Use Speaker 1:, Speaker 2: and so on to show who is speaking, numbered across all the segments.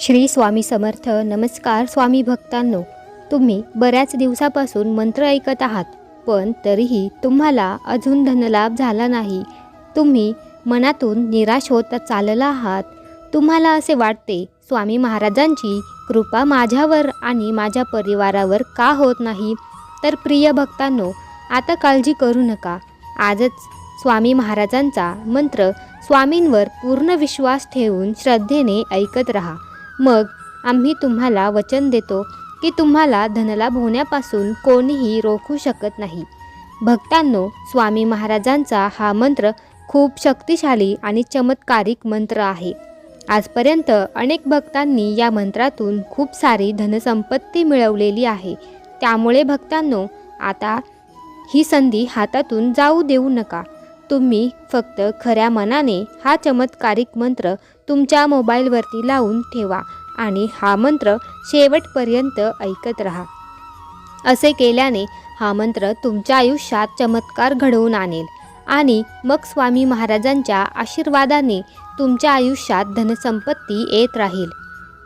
Speaker 1: श्री स्वामी समर्थ. नमस्कार स्वामी भक्तांनो, तुम्ही बऱ्याच दिवसापासून मंत्र ऐकत आहात, पण तरीही तुम्हाला अजून धनलाभ झाला नाही. तुम्ही मनातून निराश होत चालला आहात. तुम्हाला असे वाटते, स्वामी महाराजांची कृपा माझ्यावर आणि माझ्या परिवारावर का होत नाही? तर प्रिय भक्तांनो, आता काळजी करू नका. आजच स्वामी महाराजांचा मंत्र स्वामींवर पूर्ण विश्वास ठेवून श्रद्धेने ऐकत रहा. मग आम्ही तुम्हाला वचन देतो की तुम्हाला धनलाभ होण्यापासून कोणीही रोखू शकत नाही. भक्तांनो, स्वामी महाराजांचा हा मंत्र खूप शक्तिशाली आणि चमत्कारिक मंत्र आहे. आजपर्यंत अनेक भक्तांनी या मंत्रातून खूप सारी धनसंपत्ती मिळवलेली आहे. त्यामुळे भक्तांनो, आता ही संधी हातातून जाऊ देऊ नका. तुम्ही फक्त खऱ्या मनाने हा चमत्कारिक मंत्र तुमच्या मोबाईलवरती लावून ठेवा आणि हा मंत्र शेवटपर्यंत ऐकत रहा. असे केल्याने हा मंत्र तुमच्या आयुष्यात चमत्कार घडवून आणेल आणि मग स्वामी महाराजांच्या आशीर्वादाने तुमच्या आयुष्यात धनसंपत्ती येत राहील.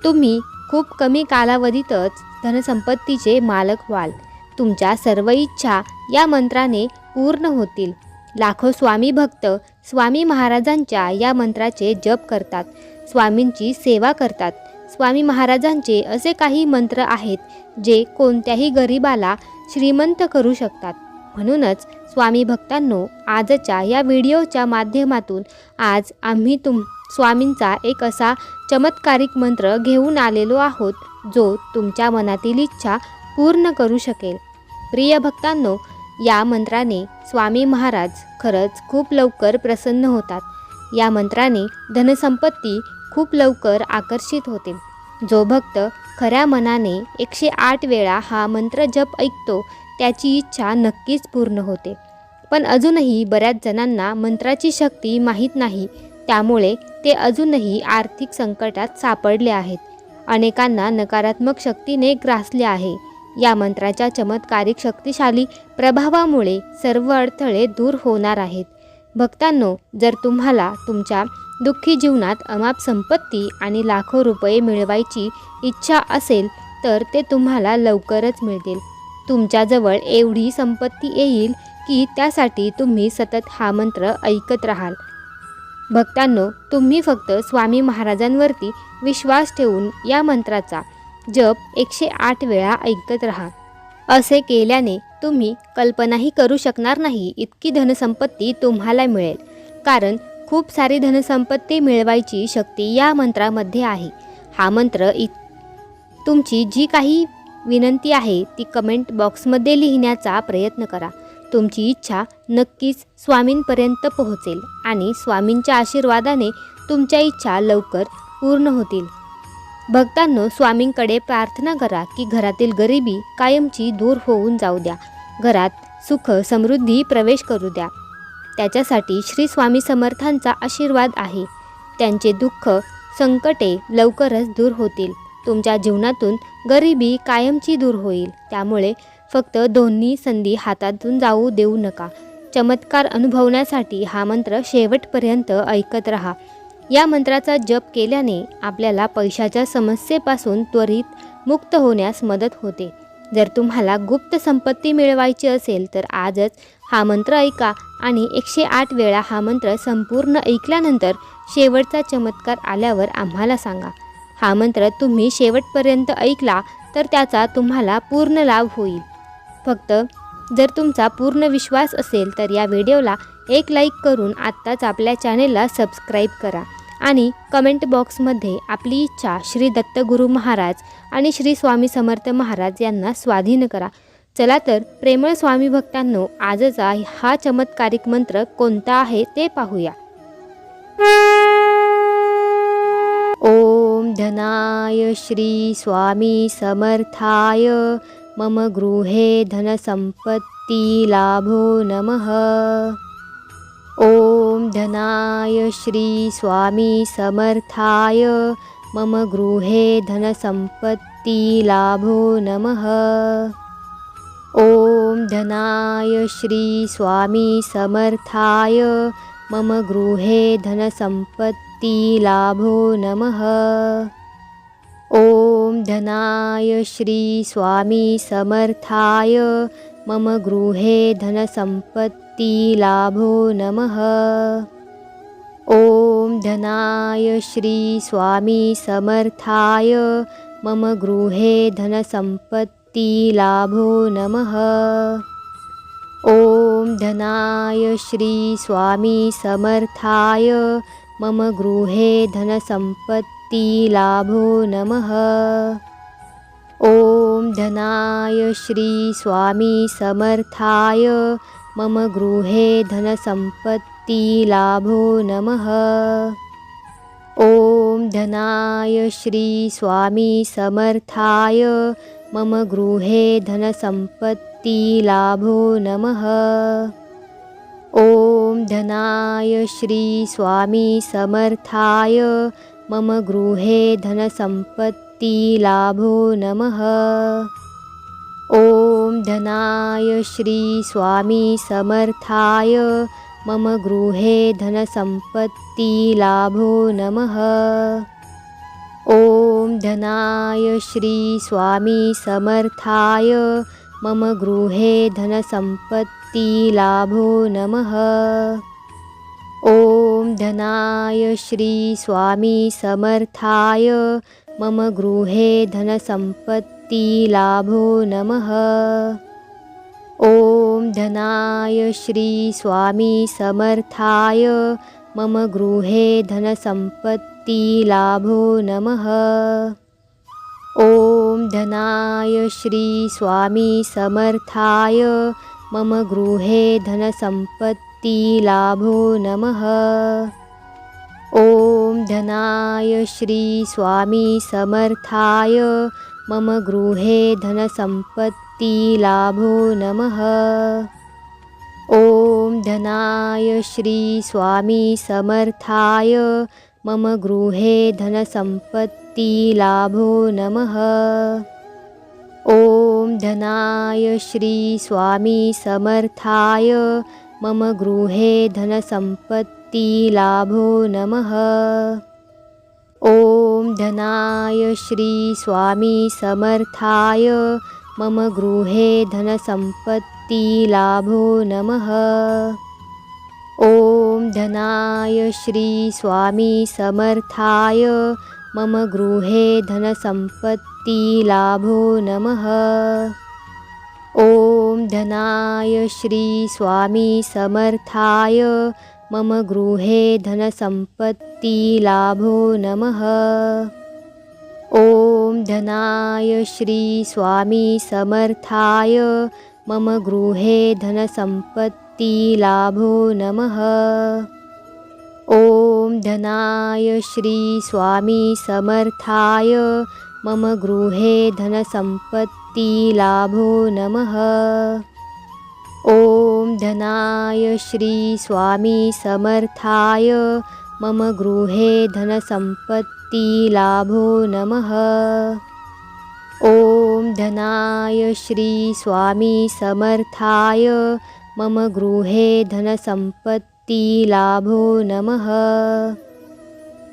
Speaker 1: तुम्ही खूप कमी कालावधीतच धनसंपत्तीचे मालक व्हाल. तुमच्या सर्व इच्छा या मंत्राने पूर्ण होतील. लाखो स्वामी भक्त स्वामी महाराजांच्या या मंत्राचे जप करतात, स्वामींची सेवा करतात. स्वामी महाराजांचे असे काही मंत्र आहेत जे कोणत्याही गरिबाला श्रीमंत करू शकतात. म्हणूनच स्वामी भक्तांनो, आजच्या या व्हिडिओच्या माध्यमातून आज आम्ही स्वामींचा एक असा चमत्कारिक मंत्र घेऊन आलेलो आहोत जो तुमच्या मनातील इच्छा पूर्ण करू शकेल. प्रिय भक्तांनो, या मंत्राने स्वामी महाराज खरंच खूप लवकर प्रसन्न होतात. या मंत्राने धनसंपत्ती खूप लवकर आकर्षित होते. जो भक्त खऱ्या मनाने 108 वेळा हा मंत्र जप ऐकतो त्याची इच्छा नक्कीच पूर्ण होते. पण अजूनही बऱ्याच जणांना मंत्राची शक्ती माहीत नाही, त्यामुळे ते अजूनही आर्थिक संकटात सापडले आहेत. अनेकांना नकारात्मक शक्तीने ग्रासले आहे. या मंत्राच्या चमत्कारिक शक्तिशाली प्रभावामुळे सर्व अडथळे दूर होणार आहेत. भक्तांनो, जर तुम्हाला तुमच्या दुःखी जीवनात अमाप संपत्ती आणि लाखो रुपये मिळवायची इच्छा असेल तर ते तुम्हाला लवकरच मिळतील. तुमच्याजवळ एवढी संपत्ती येईल की त्यासाठी तुम्ही सतत हा मंत्र ऐकत राहाल. भक्तांनो, तुम्ही फक्त स्वामी महाराजांवरती विश्वास ठेवून या मंत्राचा जप 108 वेळा ऐकत राहा. असे केल्याने तुम्ही कल्पनाही करू शकणार नाही इतकी धनसंपत्ती तुम्हाला मिळेल. कारण खूप सारी धनसंपत्ती मिळवायची शक्ती या मंत्रामध्ये आहे. हा मंत्र तुमची जी काही विनंती आहे ती कमेंट बॉक्समध्ये लिहिण्याचा प्रयत्न करा. तुमची इच्छा नक्कीच स्वामींपर्यंत पोहोचेल आणि स्वामींच्या आशीर्वादाने तुमच्या इच्छा लवकर पूर्ण होतील. भक्तांनो, स्वामींकडे प्रार्थना करा की घरातील गरिबी कायमची दूर होऊन जाऊ द्या. घरात सुख समृद्धी प्रवेश करू द्या. त्याच्यासाठी श्री स्वामी समर्थांचा आशीर्वाद आहे. त्यांचे दुःख संकटे लवकरच दूर होतील. तुमच्या जीवनातून गरिबी कायमची दूर होईल. त्यामुळे फक्त दोन्ही संधी हातातून जाऊ देऊ नका. चमत्कार अनुभवण्यासाठी हा मंत्र शेवटपर्यंत ऐकत रहा. या मंत्राचा जप केल्याने आपल्याला पैशाच्या समस्येपासून त्वरित मुक्त होण्यास मदत होते. जर तुम्हाला गुप्त संपत्ती मिळवायची असेल तर आजच हा मंत्र ऐका आणि 108 वेळा हा मंत्र संपूर्ण ऐकल्यानंतर शेवटचा चमत्कार आल्यावर आम्हाला सांगा. हा मंत्र तुम्ही शेवटपर्यंत ऐकला तर त्याचा तुम्हाला पूर्ण लाभ होईल. फक्त जर तुमचा पूर्ण विश्वास असेल तर या व्हिडिओला एक लाईक करून आत्ताच आपल्या चॅनेलला सबस्क्राईब करा आणि कमेंट बॉक्समध्ये आपली इच्छा श्री दत्तगुरू महाराज आणि श्री स्वामी समर्थ महाराज यांना स्वाधीन करा. चला तर प्रेमळ स्वामी भक्तांनो, आजचा हा चमत्कारिक मंत्र कोणता आहे ते पाहूया. ओम धनाय श्री स्वामी समर्थाय मम गृहे धनसंपत्ती लाभो नमः. ओम धनाय श्री स्वामी समर्थाय मम गृहे धनसंपत्ती लाभो नमः. ओम धनाय श्री स्वामी समर्थाय मम गृहे धनसंपत्ती लाभो नमः. ॐ धनाय श्री स्वामी समर्थाय मम गृहे धनसम्पत्ति लाभो नमः। ॐ धनाय श्री स्वामी समर्थाय मम गृहे धनसम्पत्ति लाभो नमः। ॐ धनाय श्री स्वामी समर्थाय मम गृहे धनसम्पत्ति लाभो नमः। ॐ धनाय श्री स्वामी समर्थाय मम गृहे धनसम्पत्ति लाभो नमः। ॐ धनाय श्री स्वामी समर्थाय मम गृहे धनसम्पत्ति लाभो नमः। ॐ धनाय श्री स्वामी समर्थाय मम गृहे धनसम्पत्ति लाभो नमः। ॐ धनाय श्री स्वामी समर्थाय मम गृहे धनसम्पत्ति लाभो नमः। ॐ धनाय श्री स्वामी समर्थाय मम गृहे धनसम्पत्ति लाभो नमः। ॐ धनाय श्री स्वामी समर्थाय मम गृहे धनसम्पत्ति लाभो नमः। ॐ धनाय श्री स्वामी समर्थाय मम गृहे धनसम्पत्ति लाभो नमः। ॐ धनाय श्री स्वामी समर्थाय मम गृहे धनसम्पत्ति लाभो नमः। ॐ धनाय श्री स्वामी समर्थाय मम गृहे धनसम्पत्ति लाभो नमः। ॐ धनाय श्री स्वामी समर्थाय मम गृहे धनसम्पत्ति लाभो नमः। ॐ धनाय श्री स्वामी समर्थाय मम गृहे धनसम्पत्ति लाभो नमः। ॐ धनाय श्री स्वामी समर्थाय मम गृहे धनसम्पत्ति लाभो नमः। ॐ धनाय श्री स्वामी समर्थाय मम गृहे धनसम्पत्ति लाभो नमः। ॐ धनाय श्री स्वामी समर्थाय मम गृहे धनसम्पत्ति लाभो नमः। ॐ धनाय श्री स्वामी समर्थाय मम गृहे धनसम्पत्ति लाभो नमः। ॐ धनाय श्री स्वामी समर्थाय मम गृहे धनसम्पत्ति लाभो नमः। ॐ धनाय श्री स्वामी समर्थाय मम गृहे धनसम्पत्ति लाभो नमः। ॐ धनाय श्री स्वामी समर्थाय मम गृहे धनसम्पत्ति लाभो नमः।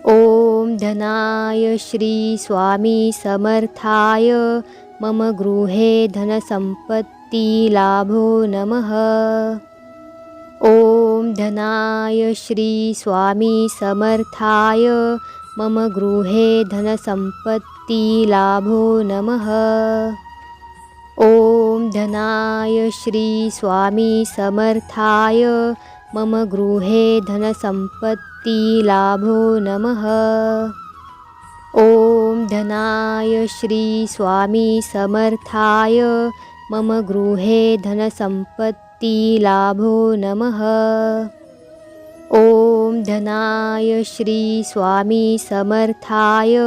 Speaker 1: ॐ धनाय श्री स्वामी समर्थाय मम गृहे धनसम्पत्ति लाभो नमः। ॐ धनाय श्री स्वामी समर्थाय मम गृहे धनसम्पत्ति लाभो नमः। ॐ धनाय श्री स्वामी समर्थाय मम गृहे धनसम्पत्ति लाभो नमः। ॐ धनाय श्री स्वामी समर्थाय मम गृहे धनसम्पत्ति लाभो नमः। ॐ धनाय श्री स्वामी समर्थाय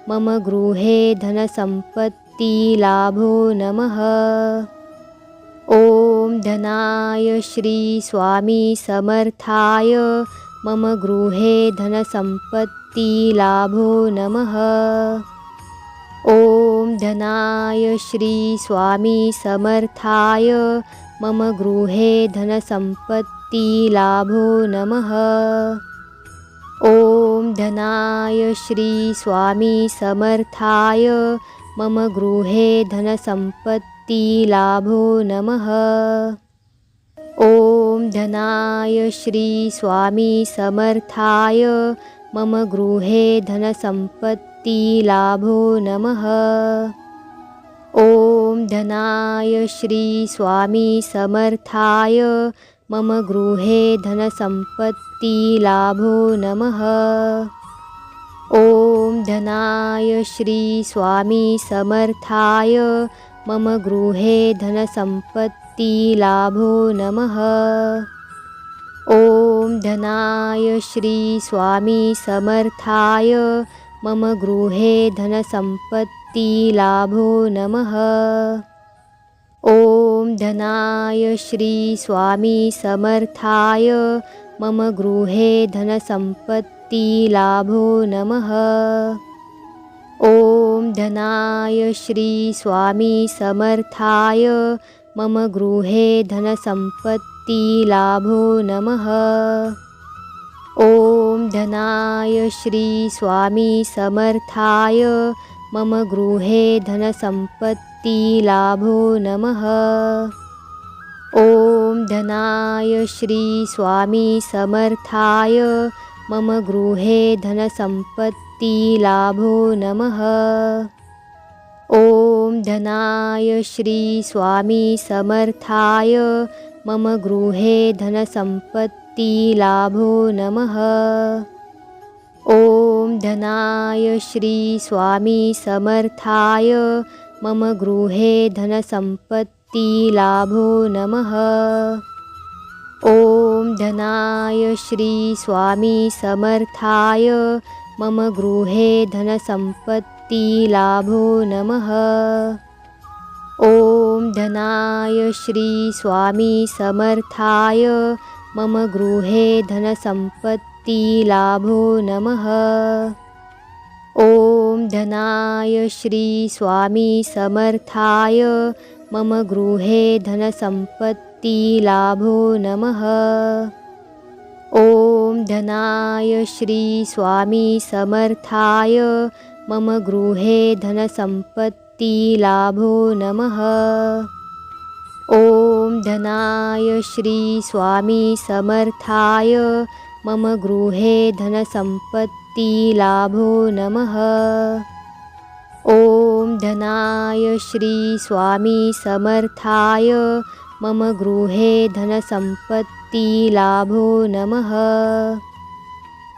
Speaker 1: मम गृहे धनसम्पत्ति लाभो नमः। ॐ धनाय श्री स्वामी समर्थाय मम गृहे धनसम्पत्ति लाभो नमः। ॐ धनाय श्री स्वामी समर्थाय मम गृहे धनसम्पत्ति लाभो नमः। ॐ धनाय श्री स्वामी समर्थाय मम गृहे धनसंपत्ति लाभो नमः। ॐ धनाय श्री स्वामी समर्थाय मम गृहे धनसंपत्ति लाभो नमः। ॐ धनाय श्री स्वामी समर्थाय मम गृहे धनसंपत्ति लाभो नमः। ॐ धनाय श्री स्वामी समर्थाय मम गृहे धनसंपत्ति लाभो नमः। ॐ धनाय श्री स्वामी समर्थाय मम गृहे धनसंपत्ति लाभो नमः। ॐ धनाय श्री स्वामी समर्थाय मम गृहे धनसंपत्ति लाभो नमः। ॐ धनाय श्री स्वामी समर्थाय मम गृहे धनसंपत्ति लाभो नमः। ॐ धनाय श्री स्वामी समर्थाय मम गृहे धनसंपत्ति लाभो नमः। ॐ धनाय श्री स्वामी समर्थाय मम गृहे धनसंपत्ति लाभो नमः। ॐ धनाय श्री स्वामी समर्थाय मम गृहे धनसंपत्ति लाभो नमः। ॐ धनाय श्री स्वामी समर्थाय मम गृहे धनसंपत्ति लाभो नमः। ॐ धनाय श्री स्वामी समर्थाय मम गृहे धनसंपत्ति लाभो नमः। ॐ धनाय श्री स्वामी समर्थाय मम गृहे धनसंपत्ति लाभो नमः। ॐ धनाय श्री स्वामी समर्थाय मम गृहे धनसंपत्ति लाभो नमः। ॐ धनाय श्री स्वामी समर्थाय मम गृहे धनसंपत्ति लाभो नमः। ॐ धनाय श्री स्वामी समर्थाय मम गृहे धनसंपत्ति लाभो नमः। ॐ धनाय श्री स्वामी समर्थाय मम गृहे धनसंपत्ति लाभो नमः।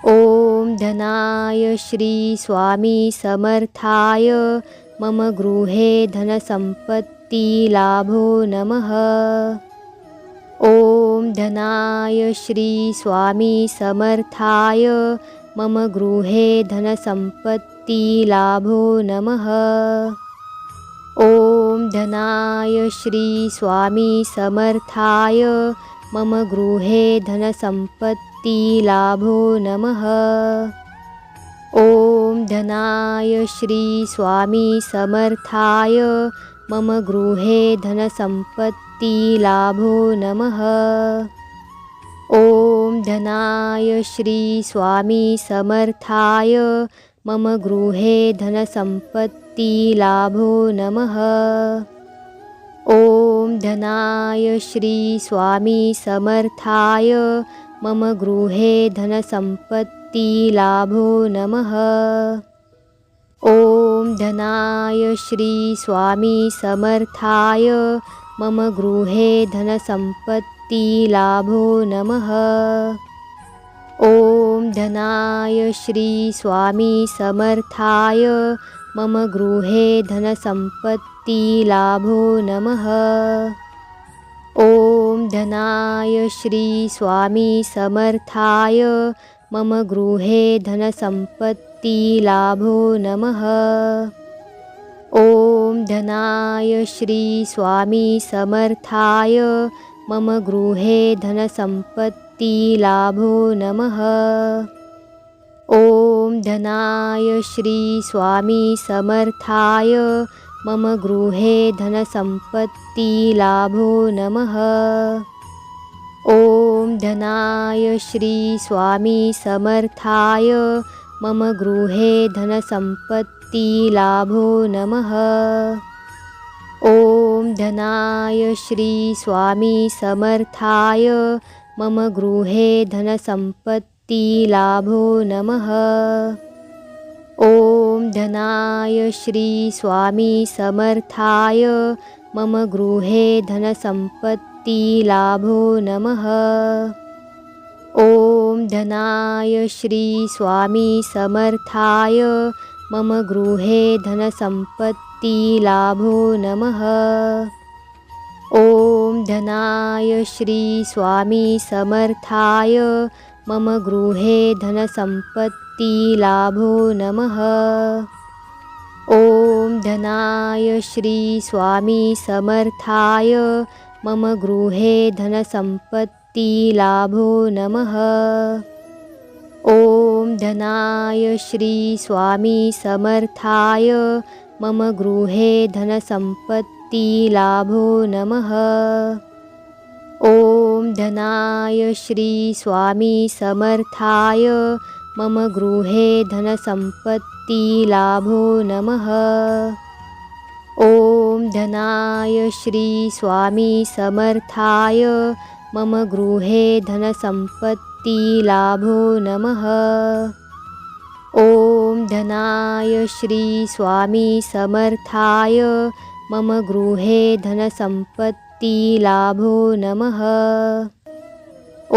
Speaker 1: ॐ धनाय श्री स्वामी समर्थाय मम गृहे धनसंपत्ति लाभो नमः। ॐ धनाय श्री स्वामी समर्थाय मम गृहे धनसंपत्ति लाभो नमः। ॐ धनाय श्री स्वामी समर्थाय मम गृहे धनसंपत्ति लाभो नमः। ॐ धनाय श्री स्वामी समर्थाय मम गृहे धनसंपत्ति लाभो नमः। ॐ धनाय श्री स्वामी समर्थाय मम गृहे धनसंपत्ति लाभो नमः। ॐ धनाय श्री स्वामी समर्थाय मम गृहे धनसंपत्ति लाभो नमः। ॐ धनाय श्री स्वामी समर्थाय मम गृहे धनसंपत्ति लाभो नमः। ॐ धनाय श्री स्वामी समर्थाय मम गृहे धनसंपत्ति लाभो नमः। ॐ धनाय श्री स्वामी समर्थाय मम गृहे धनसंपत्ति लाभो नमः। ॐ धनाय श्री स्वामी समर्थाय मम गृहे धनसंपत्ति लाभो नमः। ॐ धनाय श्री स्वामी समर्थाय मम गृहे धनसंपत्ति लाभो नमः। ॐ धनाय श्री स्वामी समर्थाय मम गृहे धनसम्पत्तिलाभो नमः। ॐ धनाय श्री स्वामी समर्थाय मम गृहे धनसम्पत्तिलाभो नमः। ॐ धनाय श्री स्वामी समर्थाय मम गृहे धनसम्पत्तिलाभो नमः। ॐ धनाय श्री स्वामी समर्थाय मम गृहे धनसम्पत्तिलाभो नमः। ॐ धनाय श्री स्वामी समर्थाय मम गृहे धनसम्पत्तिलाभो नमः। ॐ धनाय श्री स्वामी समर्थाय मम गृहे धनसम्पत्तिलाभो नमः। ॐ धनाय श्री स्वामी समर्थाय मम गृहे धनसम्पत्तिलाभो नमः। ॐ धनाय श्री स्वामी समर्थाय मम गृहे धनसम्पत्तिलाभो नमः। ॐ धनाय श्री स्वामी समर्थाय मम गृहे धनसम्पत्तिलाभो नमः। ॐ धनाय श्री स्वामी समर्थाय मम गृहे धनसम्पत्तिलाभो नमः। ॐ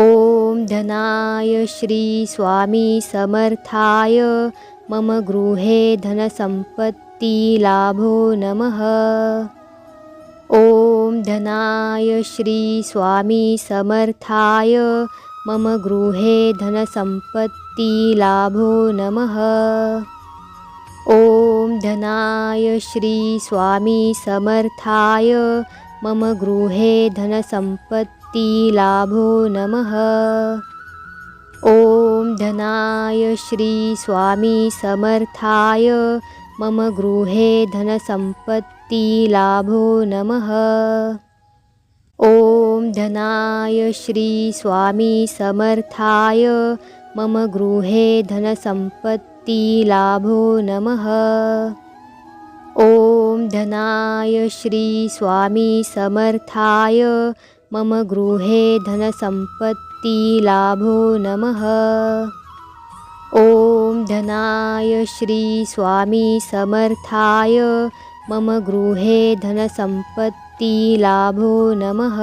Speaker 1: धनाय श्री स्वामी समर्थाय मम गृहे धनसम्पत्तिलाभो नमः। ॐ धनाय श्री स्वामी समर्थाय मम गृहे धनसम्पत्तिलाभो नमः। ॐ धनाय श्री स्वामी समर्थाय मम गृहे धनसम्पत्तिलाभो नमः। ॐ धनाय श्री स्वामी समर्थाय मम गृहे धनसम्पत्तिलाभो नमः। ॐ धनाय श्री स्वामी समर्थाय मम गृहे धनसम्पत्तिलाभो नमः। ॐ धनाय श्री स्वामी समर्थाय मम गृहे धनसम्पत्तिलाभो नमः। ॐ धनाय श्री स्वामी समर्थाय मम गृहे धनसम्पत्तिलाभो नमः।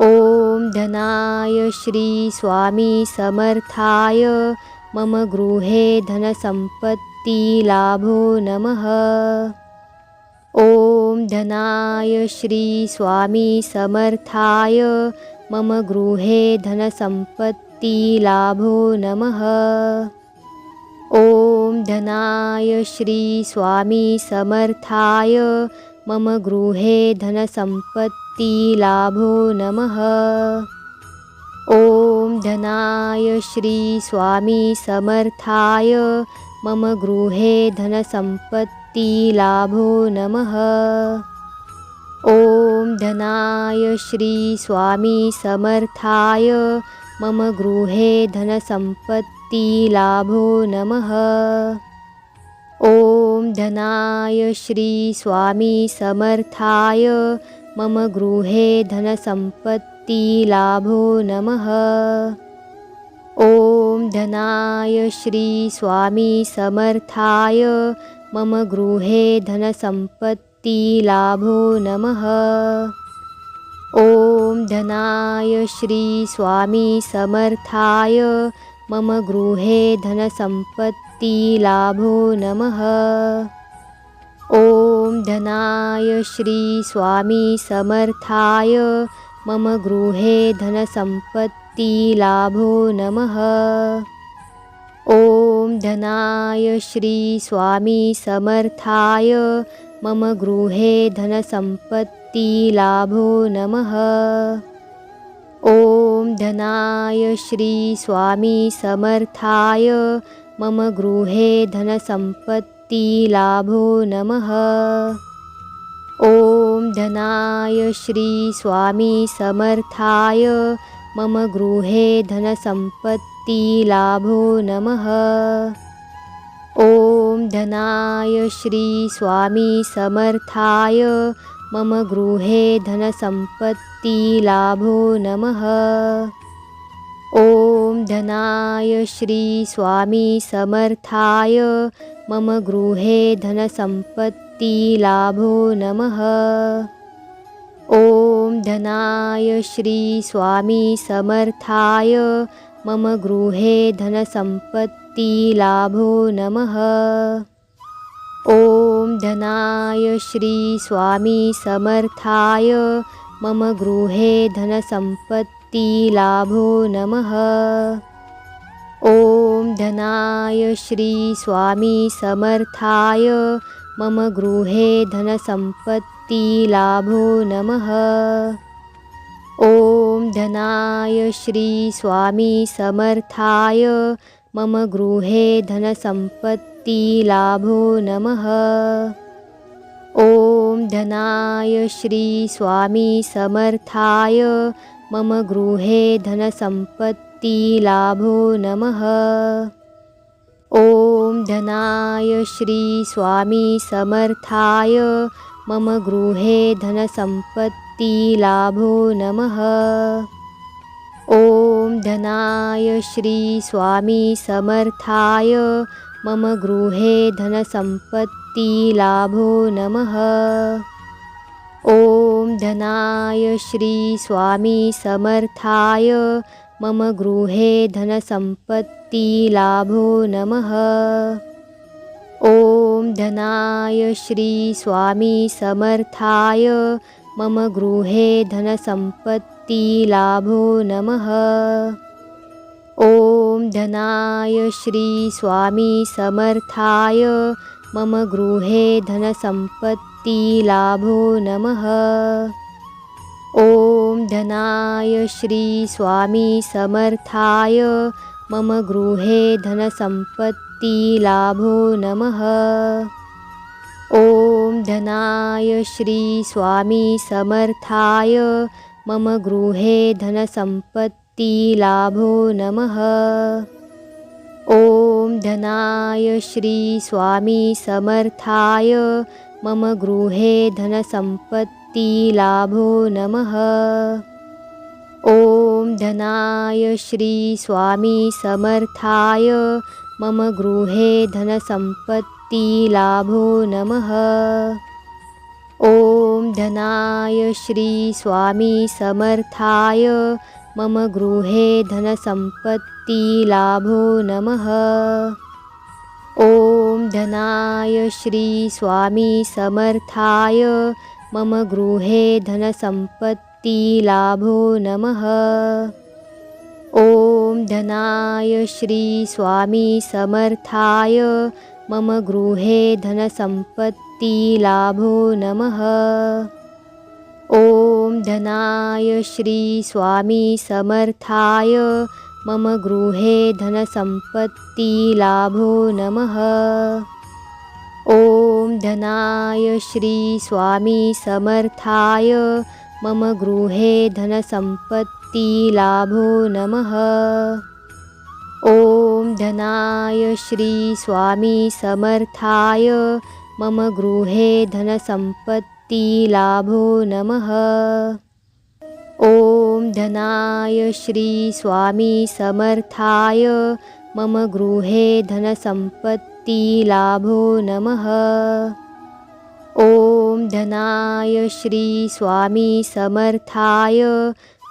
Speaker 1: ॐ धनाय श्री स्वामी समर्थाय मम गृहे धनसम्पत्तिलाभो नमः। ॐ धनाय श्री स्वामी समर्थाय मम गृहे धनसम्पत्तिलाभो नमः। ॐ धनाय श्री स्वामी समर्थाय मम गृहे धनसम्पत्तिलाभो नमः। ॐ धनाय श्री स्वामी समर्थाय मम गृहे धनसम्पत्तिलाभो नमः। ॐ धनाय श्री स्वामी समर्थाय मम गृहे धनसम्पत्तिलाभो नमः। ॐ धनाय श्री स्वामी समर्थाय मम गृहे धनसम्पत्तिलाभो नमः। ॐ धनाय श्री स्वामी समर्थाय मम गृहे धनसम्पत्तिलाभो नमः। ॐ धनाय श्री स्वामी समर्थाय मम गृहे धनसम्पत्तिलाभो नमः। ॐ धनाय श्री स्वामी समर्थाय मम गृहे धनसम्पत्तिलाभो नमः। ॐ धनाय श्री स्वामी समर्थाय मम गृहे धनसम्पत्तिलाभो नमः। ॐ धनाय श्री स्वामी समर्थाय मम गृहे धनसम्पत्तिलाभो नमः। ॐ धनाय श्री स्वामी समर्थाय मम गृहे धनसम्पत्तिलाभो नमः। ॐ धनाय श्री स्वामी समर्थाय मम गृहे धनसम्पत्तिलाभो नमः। ॐ धनाय श्री स्वामी समर्थाय मम गृहे धनसम्पत्तिलाभो नमः। ॐ धनाय श्री स्वामी समर्थाय मम गृहे धनसम्पत्तिलाभो नमः। ॐ धनाय श्री स्वामी समर्थाय मम गृहे धनसम्पत्तिलाभो नमः। ॐ धनाय श्री स्वामी समर्थाय मम गृहे धनसम्पत्तिलाभो नमः। ॐ धनाय श्री स्वामी समर्थाय मम गृहे धनसम्पत्तिलाभो नमः। ॐ धनाय श्री स्वामी समर्थाय मम गृहे धनसम्पत्तिलाभो नमः। ॐ धनाय श्री स्वामी समर्थाय मम गृहे धनसम्पत्तिलाभो नमः। ॐ धनाय श्री स्वामी समर्थाय मम गृहे धनसम्पत्तिलाभो नमः। ॐ धनाय श्री स्वामी समर्थाय मम गृहे धनसम्पत्तिलाभो नमः। ॐ धनाय श्री स्वामी समर्थाय मम गृहे धनसम्पत्तिलाभो नमः। ॐ धनाय श्री स्वामी समर्थाय मम गृहे धनसम्पत्तिलाभो नमः। ॐ धनाय श्री स्वामी समर्थाय मम गृहे धनसम्पत्तिलाभो नमः। ॐ धनाय श्री स्वामी समर्थाय मम गृहे धनसम्पत्तिलाभो नमः। ॐ धनाय श्री स्वामी समर्थाय मम गृहे धनसम्पत्तिलाभो नमः। ॐ धनाय श्री स्वामी समर्थाय मम गृहे धनसम्पत्तिलाभो नमः। ॐ धनाय श्री स्वामी समर्थाय मम गृहे धनसम्पत्तिलाभो नमः। ॐ धनाय श्री स्वामी समर्थाय मम गृहे धनसम्पत्तिलाभो नमः। ॐ धनाय श्री स्वामी समर्थाय मम गृहे धनसम्पत्तिलाभो नमः। ॐ धनाय श्री स्वामी समर्थाय मम गृहे धनसम्पत्तिलाभो नमः। ॐ धनाय श्री स्वामी समर्थाय मम गृहे धनसम्पत्तिलाभो नमः। ॐ धनाय श्री स्वामी समर्थाय मम गृहे धनसम्पत्तिलाभो नमः। ॐ धनाय श्री स्वामी समर्थाय मम गृहे धनसम्पत्तिलाभो नमः। ॐ धनाय श्री स्वामी समर्थाय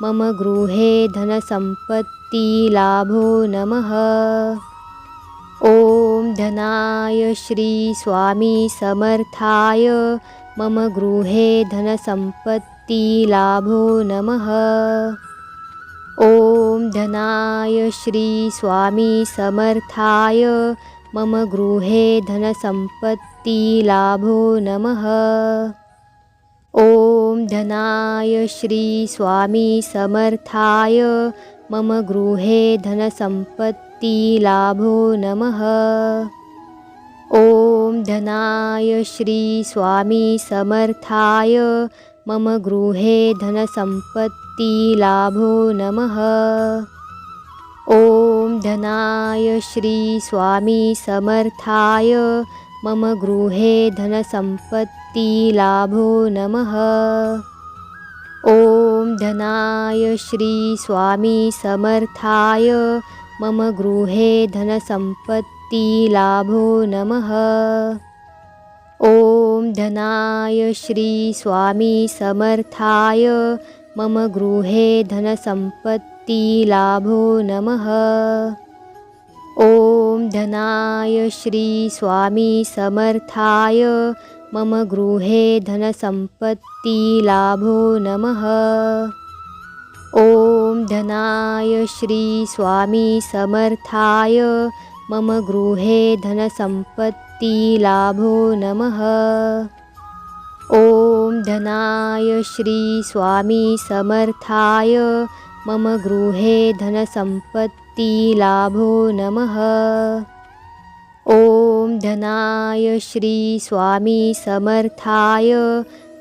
Speaker 1: मम गृहे धनसम्पत्तिलाभो नमः। ॐ धनाय श्री स्वामी समर्थाय मम गृहे धनसम्पत्तिलाभो नमः। ॐ धनाय श्री स्वामी समर्थाय मम गृहे धनसम्पत्तिलाभो नमः। ॐ धनाय श्री स्वामी समर्थाय मम गृहे धनसम्पत्तिलाभो नमः। ॐ धनाय श्री स्वामी समर्थाय मम गृहे धनसम्पत्तिलाभो लाभो नमः। ॐ धनाय श्री स्वामी समर्थाय मम गृहे धनसम्पत्ति लाभो नमः। ॐ धनाय श्री स्वामी समर्थाय मम गृहे धनसम्पत्ति लाभो नमः। ॐ धनाय श्री स्वामी समर्थाय मम गृहे धनसम्पत्ति लाभो नमः। ॐ धनाय श्री स्वामी समर्थाय मम गृहे धनसम्पत्ति लाभो नमः। ॐ धनाय श्री स्वामी समर्थाय मम गृहे धनसम्पत्ति लाभो नमः। ॐ धनाय श्री स्वामी समर्थाय मम गृहे धनसम्पत्ति लाभो नमः। ॐ धनाय श्री स्वामी समर्थाय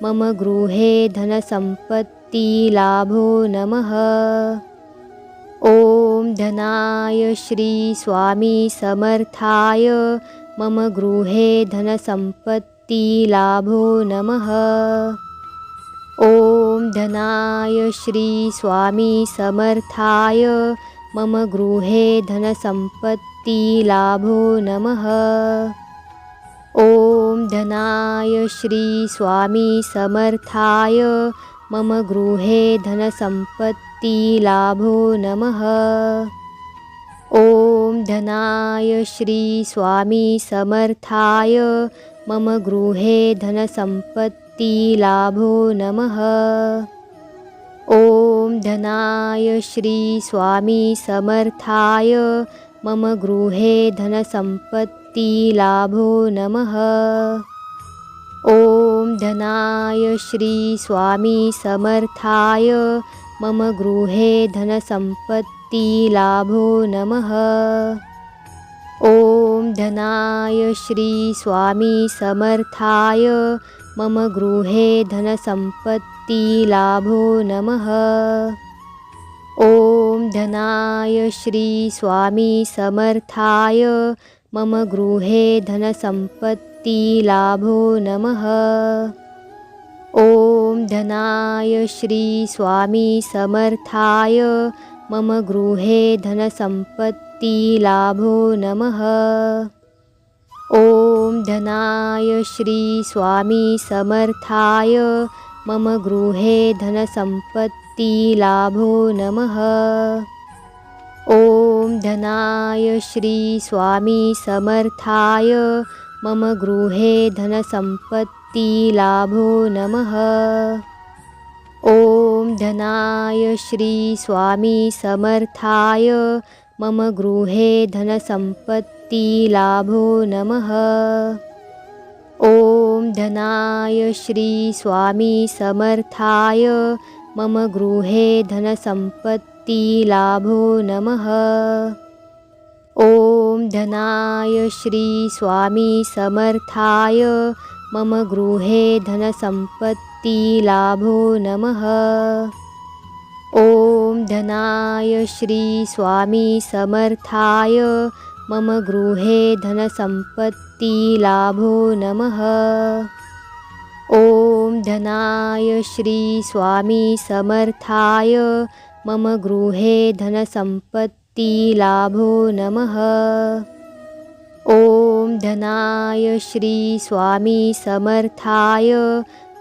Speaker 1: मम गृहे धनसम्पत्ति लाभो नमः। ॐ धनाय श्री स्वामी समर्थाय मम गृहे धनसम्पत्ति लाभो नमः। ॐ धनाय श्री स्वामी समर्थाय मम गृहे धनसम्पत्ति लाभो नमः। ॐ धनाय श्री स्वामी समर्थाय मम गृहे धनसम्पत्ति लाभो नमः। ॐ धनाय श्री स्वामी समर्थाय मम गृहे धनसम्पत्ति लाभो नमः। ॐ धनाय श्री स्वामी समर्थाय मम गृहे धनसम्पत्ति लाभो नमः। ॐ धनाय श्री स्वामी समर्थाय मम गृहे धनसम्पत्ति लाभो नमः। ॐ धनाय श्री स्वामी समर्थाय मम गृहे धनसम्पत्ति लाभो नमः। ॐ धनाय श्री स्वामी समर्थाय मम गृहे धनसम्पत्ति लाभो नमः। ॐ धनाय श्री स्वामी समर्थाय मम गृहे धनसम्पत्ति लाभो नमः। ॐ धनाय श्री स्वामी समर्थाय मम गृहे धनसम्पत्ति लाभो नमः। ॐ धनाय श्री स्वामी समर्थाय मम गृहे धनसम्पत्ति लाभो नमः। ॐ धनाय श्री स्वामी समर्थाय मम गृहे धनसम्पत्ति लाभो नमः। ॐ धनाय श्री स्वामी समर्थाय मम गृहे धनसम्पत्ति लाभो नमः। ॐ धनाय श्री स्वामी समर्थाय मम गृहे धनसम्पत्ति लाभो नमः। ॐ धनाय श्री स्वामी समर्थाय मम गृहे धनसम्पत्ति लाभो नमः। ॐ धनाय श्री स्वामी समर्थाय मम गृहे धनसम्पत्ति लाभो नमः। ॐ धनाय श्री स्वामी समर्थाय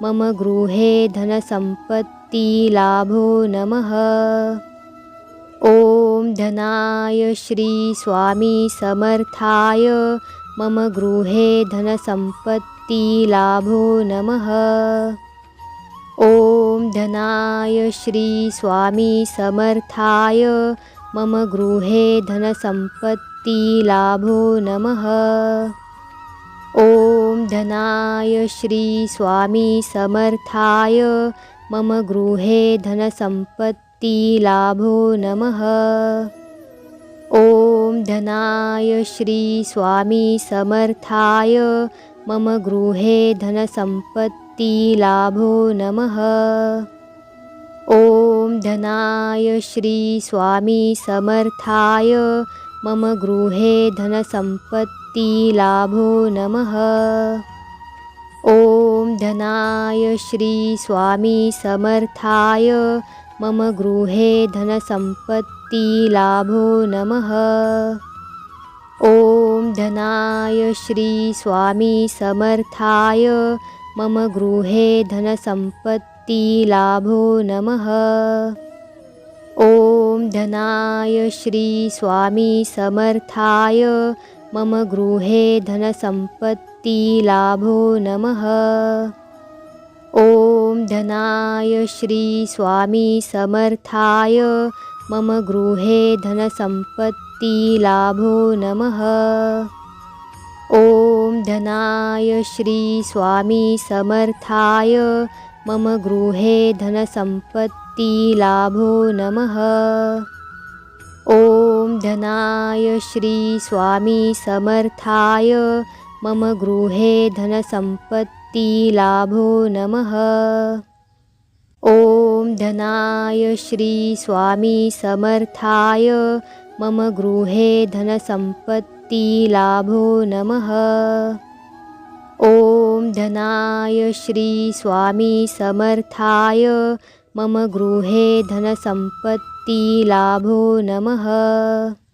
Speaker 1: मम गृहे धनसम्पत्ति लाभो नमः। ॐ धनाय श्री स्वामी समर्थाय मम गृहे धनसम्पत्ति लाभो नमः। ॐ धनाय श्री स्वामी समर्थाय मम गृहे धनसम्पत्ति लाभो नमः। ॐ धनाय श्री स्वामी समर्थाय मम गृहे धनसम्पत्ति लाभो नमः। ॐ धनाय श्री स्वामी समर्थाय मम गृहे धनसम्पत्ति लाभो नमः। ॐ ॐ धनाय श्री स्वामी समर्थाय मम गृहे धनसम्पत्ति लाभो नमः। ॐ धनाय श्री स्वामी समर्थाय मम गृहे धनसम्पत्ति लाभो नमः। ॐ धनाय श्री स्वामी समर्थाय मम गृहे धनसम्पत्ति लाभो नमः। ॐ धनाय श्री स्वामी समर्थाय मम गृहे धनसम्पत्ति लाभो नमः। ॐ धनाय श्री स्वामी समर्थाय मम गृहे धनसम्पत्ति लाभो नमः। ॐ धनाय श्री स्वामी समर्थाय मम गृहे धनसम्पत्ति लाभो नमः। ॐ धनाय श्री स्वामी समर्थाय मम गृहे धनसम्पत्ति लाभो नमः। ॐ धनाय श्री स्वामी समर्थाय मम गृहे धनसम्पत्ति लाभो नमः। ॐ धनाय श्री स्वामी समर्थाय मम गृहे धनसम्पत्ति लाभो नमः।